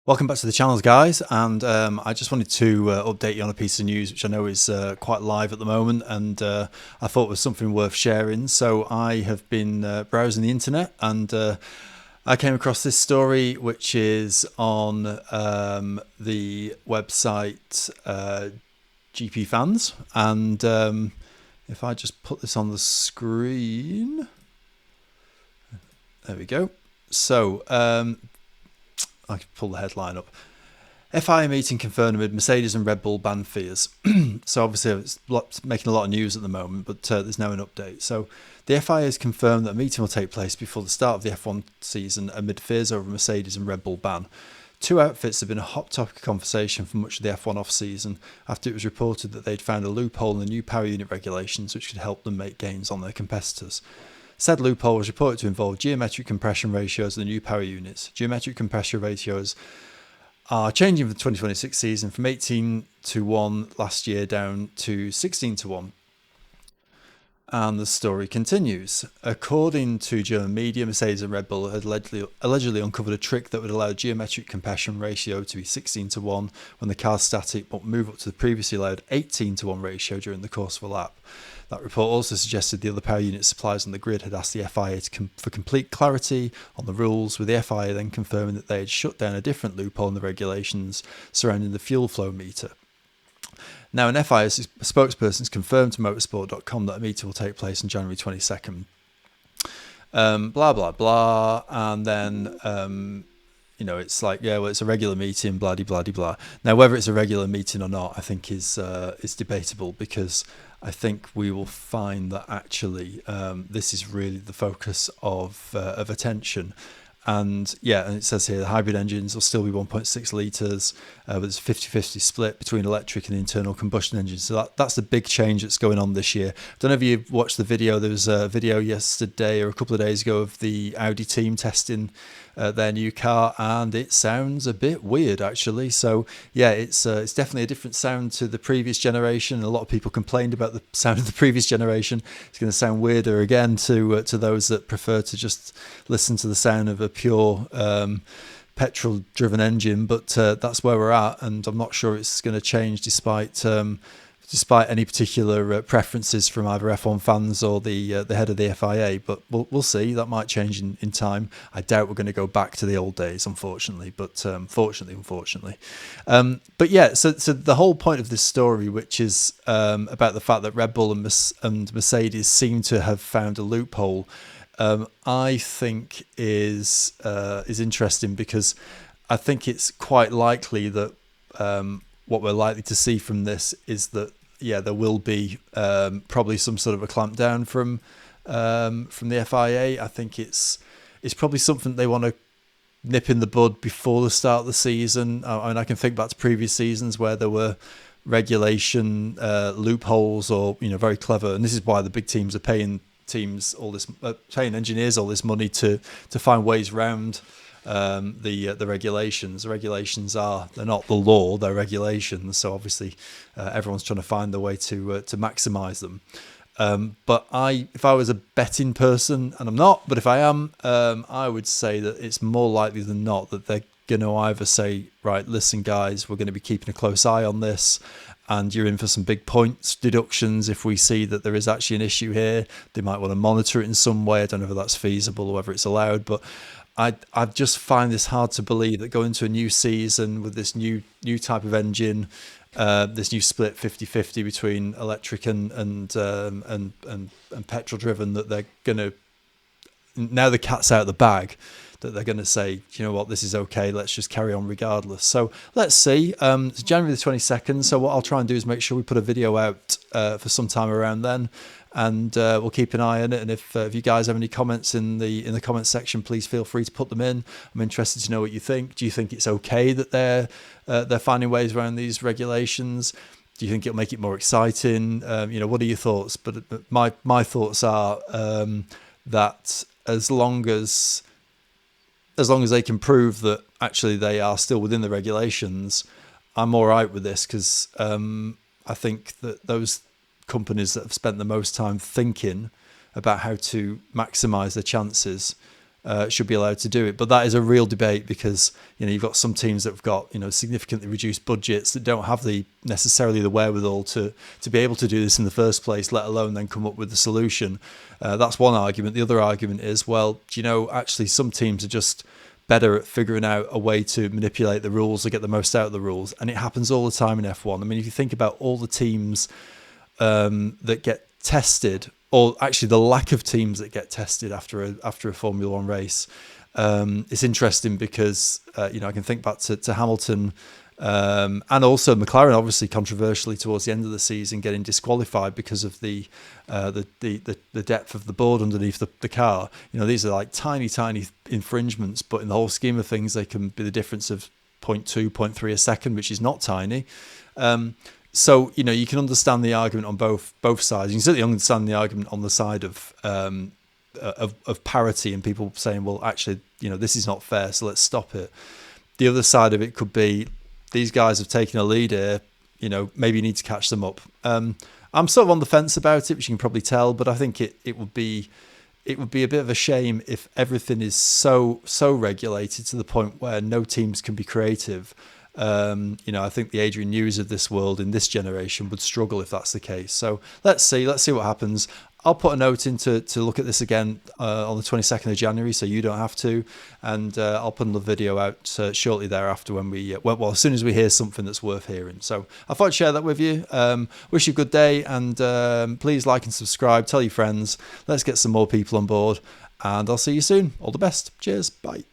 Welcome back to the channels, guys, and I just wanted to update you on a piece of news which I know is quite live at the moment, and I thought was something worth sharing. So I have been browsing the internet, and I came across this story which is on the website GP Fans, and if I just put this on the screen, there we go. So I can pull the headline up. FIA meeting confirmed amid Mercedes and Red Bull ban fears. So obviously it's making a lot of news at the moment, but there's now an update. So the FIA has confirmed that a meeting will take place before the start of the F1 season amid fears over Mercedes and Red Bull ban. Two outfits have been a hot topic of conversation for much of the F1 off-season after it was reported that they'd found a loophole in the new power unit regulations which could help them make gains on their competitors. Said loophole was reported to involve geometric compression ratios of the new power units. Geometric compression ratios are changing for the 2026 season from 18 to 1 last year down to 16 to 1. And the story continues. According to German media, Mercedes and Red Bull had allegedly uncovered a trick that would allow geometric compression ratio to be 16 to 1 when the car's static, but move up to the previously allowed 18 to 1 ratio during the course of a lap. That report also suggested the other power unit suppliers on the grid had asked the FIA for complete clarity on the rules, with the FIA then confirming that they had shut down a different loophole in the regulations surrounding the fuel flow meter. Now, an FIA spokesperson has confirmed to motorsport.com that a meeting will take place on January 22nd. Blah, blah, blah. And then, it's like, yeah, well, it's a regular meeting, blah, blah, blah, blah. Now, whether it's a regular meeting or not, I think is debatable, because I think we will find that actually this is really the focus of attention. And yeah, and it says here the hybrid engines will still be 1.6 litres, but there's a 50-50 split between electric and internal combustion engines. So that's the big change that's going on this year. I don't know if you watched the video. There was a video yesterday or a couple of days ago of the Audi team testing their new car, and it sounds a bit weird actually. So yeah, it's definitely a different sound to the previous generation. A lot of people complained about the sound of the previous generation. It's going to sound weirder again to those that prefer to just listen to the sound of a pure petrol driven engine, but that's where we're at, and I'm not sure it's going to change despite any particular preferences from either F1 fans or the head of the FIA. But we'll see. That might change in time. I doubt we're going to go back to the old days, unfortunately. But unfortunately. But yeah, so the whole point of this story, which is about the fact that Red Bull and Mercedes seem to have found a loophole, I think is interesting, because I think it's quite likely that what we're likely to see from this is that there will be probably some sort of a clampdown from the FIA. I think it's probably something they want to nip in the bud before the start of the season. I mean, I can think back to previous seasons where there were regulation loopholes, or very clever, and this is why the big teams are paying paying engineers all this money to find ways around the regulations. The regulations they're not the law, they're regulations. So obviously everyone's trying to find the way to maximise them. But if I was a betting person, and I'm not, but if I am, I would say that it's more likely than not that they're going to either say, right, listen guys, we're going to be keeping a close eye on this, and you're in for some big points deductions if we see that there is actually an issue here. They might want to monitor it in some way. I don't know whether that's feasible or whether it's allowed, but I just find this hard to believe that going into a new season with this new type of engine, this new split 50-50 between electric and petrol driven, that they're going to, now the cat's out of the bag, that they're going to say, you know what, this is okay, let's just carry on regardless. So let's see. It's January the 22nd, so what I'll try and do is make sure we put a video out for some time around then, and we'll keep an eye on it. And if you guys have any comments in the comments section, please feel free to put them in. I'm interested to know what you think. Do you think it's okay that they're finding ways around these regulations? Do you think it'll make it more exciting? What are your thoughts? But my thoughts are that as long as they can prove that actually they are still within the regulations, I'm all right with this, because I think that those companies that have spent the most time thinking about how to maximise their chances should be allowed to do it. But that is a real debate because, you know, you've got some teams that have got, you know, significantly reduced budgets that don't have necessarily the wherewithal to be able to do this in the first place, let alone then come up with the solution. That's one argument. The other argument is, well, you know, actually some teams are just better at figuring out a way to manipulate the rules or get the most out of the rules. And it happens all the time in F1. I mean, if you think about all the teams that get tested, or actually the lack of teams that get tested after a Formula One race, it's interesting because you know, I can think back to Hamilton and also McLaren, obviously controversially towards the end of the season, getting disqualified because of the depth of the board underneath the car. You know, these are like tiny infringements, but in the whole scheme of things, they can be the difference of 0.2, 0.3 a second, which is not tiny. So, you know, you can understand the argument on both sides. You can certainly understand the argument on the side of parity and people saying, well, actually, you know, this is not fair, so let's stop it. The other side of it could be, these guys have taken a lead here, you know, maybe you need to catch them up. I'm sort of on the fence about it, which you can probably tell, but I think it would be a bit of a shame if everything is so regulated to the point where no teams can be creative. You know, I think the Adrian Newey's of this world in this generation would struggle if that's the case. So let's see what happens. I'll put a note in to look at this again on the 22nd of January, so you don't have to. And I'll put another video out shortly thereafter when well, as soon as we hear something that's worth hearing. So I thought I'd share that with you. Wish you a good day, and please like and subscribe. Tell your friends. Let's get some more people on board, and I'll see you soon. All the best. Cheers. Bye.